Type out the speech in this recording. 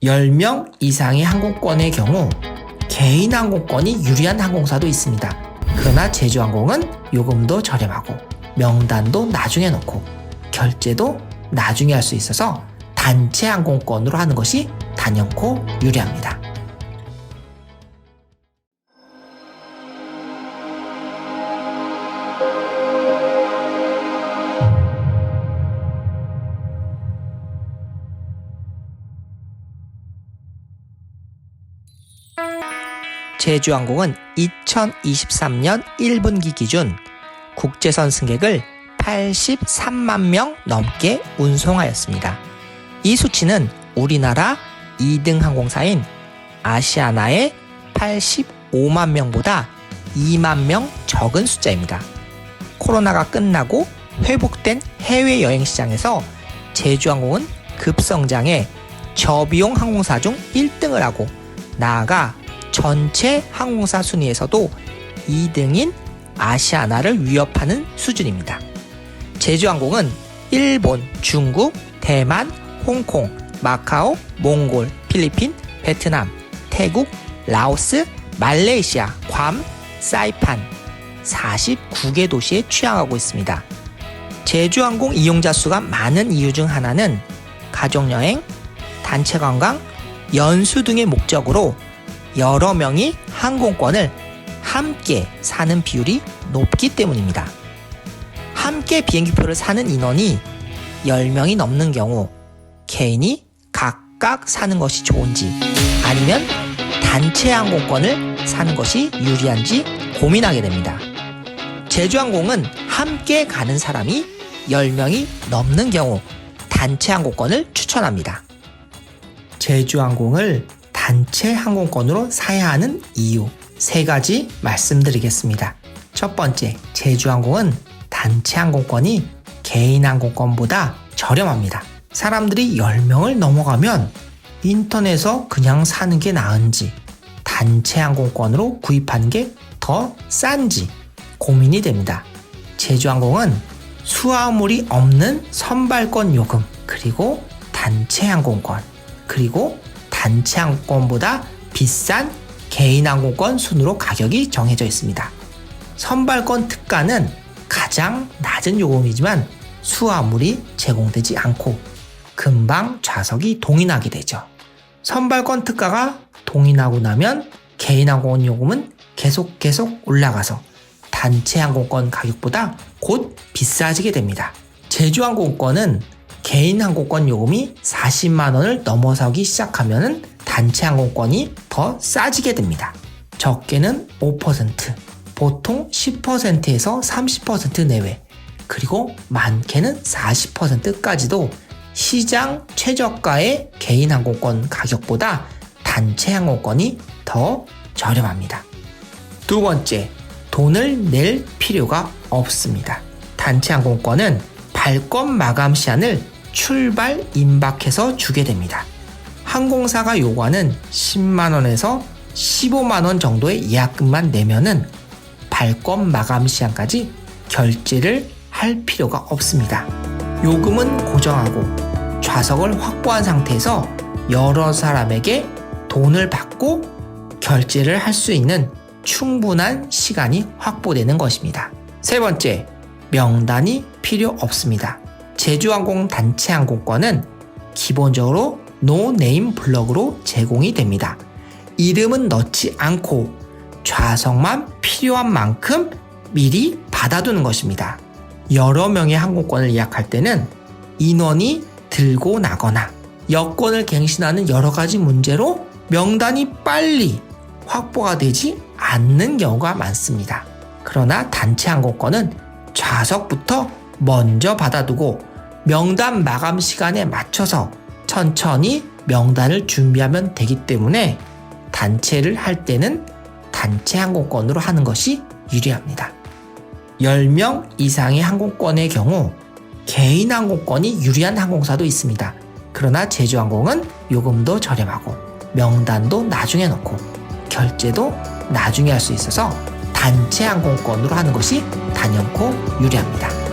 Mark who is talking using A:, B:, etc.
A: 10명 이상의 항공권의 경우 개인 항공권이 유리한 항공사도 있습니다. 그러나 제주항공은 요금도 저렴하고 명단도 나중에 넣고 결제도 나중에 할 수 있어서 단체 항공권으로 하는 것이 단연코 유리합니다. 제주항공은 2023년 1분기 기준 국제선 승객을 83만 명 넘게 운송하였습니다. 이 수치는 우리나라 2등 항공사인 아시아나의 85만 명보다 2만 명 적은 숫자입니다. 코로나가 끝나고 회복된 해외여행 시장에서 제주항공은 급성장해 저비용 항공사 중 1등을 하고 나아가 전체 항공사 순위에서도 2등인 아시아나를 위협하는 수준입니다. 제주항공은 일본, 중국, 대만, 홍콩, 마카오, 몽골, 필리핀, 베트남, 태국, 라오스, 말레이시아, 괌, 사이판 49개 도시에 취항하고 있습니다. 제주항공 이용자 수가 많은 이유 중 하나는 가족여행, 단체관광, 연수 등의 목적으로 여러 명이 항공권을 함께 사는 비율이 높기 때문입니다. 함께 비행기표를 사는 인원이 10명이 넘는 경우 개인이 각각 사는 것이 좋은지 아니면 단체 항공권을 사는 것이 유리한지 고민하게 됩니다. 제주항공은 함께 가는 사람이 10명이 넘는 경우 단체 항공권을 추천합니다. 제주항공을 단체 항공권으로 사야 하는 이유 3가지 말씀드리겠습니다. 첫 번째, 제주항공은 단체 항공권이 개인 항공권보다 저렴합니다. 사람들이 10명을 넘어가면 인터넷에서 그냥 사는 게 나은지 단체 항공권으로 구입하는 게 더 싼지 고민이 됩니다. 제주항공은 수화물이 없는 선발권 요금, 그리고 단체 항공권, 그리고 단체 항공권보다 비싼 개인 항공권 순으로 가격이 정해져 있습니다. 선발권 특가는 가장 낮은 요금이지만 수화물이 제공되지 않고 금방 좌석이 동인하게 되죠. 선발권 특가가 동인하고 나면 개인 항공권 요금은 계속 올라가서 단체 항공권 가격보다 곧 비싸지게 됩니다. 제주항공권은 개인 항공권 요금이 40만 원을 넘어서기 시작하면 단체 항공권이 더 싸지게 됩니다. 적게는 5%, 보통 10%에서 30% 내외, 그리고 많게는 40%까지도 시장 최저가의 개인 항공권 가격보다 단체 항공권이 더 저렴합니다. 두 번째, 돈을 낼 필요가 없습니다. 단체 항공권은 발권 마감 시한을 출발 임박해서 주게 됩니다. 항공사가 요구하는 10만원에서 15만원 정도의 예약금만 내면은 발권 마감 시한까지 결제를 할 필요가 없습니다. 요금은 고정하고 좌석을 확보한 상태에서 여러 사람에게 돈을 받고 결제를 할 수 있는 충분한 시간이 확보되는 것입니다. 세 번째, 명단이 필요 없습니다. 제주항공 단체 항공권은 기본적으로 노네임 블럭으로 제공이 됩니다. 이름은 넣지 않고 좌석만 필요한 만큼 미리 받아두는 것입니다. 여러 명의 항공권을 예약할 때는 인원이 들고 나거나 여권을 갱신하는 여러 가지 문제로 명단이 빨리 확보가 되지 않는 경우가 많습니다. 그러나 단체 항공권은 좌석부터 먼저 받아두고 명단 마감 시간에 맞춰서 천천히 명단을 준비하면 되기 때문에 단체를 할 때는 단체 항공권으로 하는 것이 유리합니다. 10명 이상의 항공권의 경우 개인 항공권이 유리한 항공사도 있습니다. 그러나 제주항공은 요금도 저렴하고 명단도 나중에 넣고 결제도 나중에 할 수 있어서 단체 항공권으로 하는 것이 단연코 유리합니다.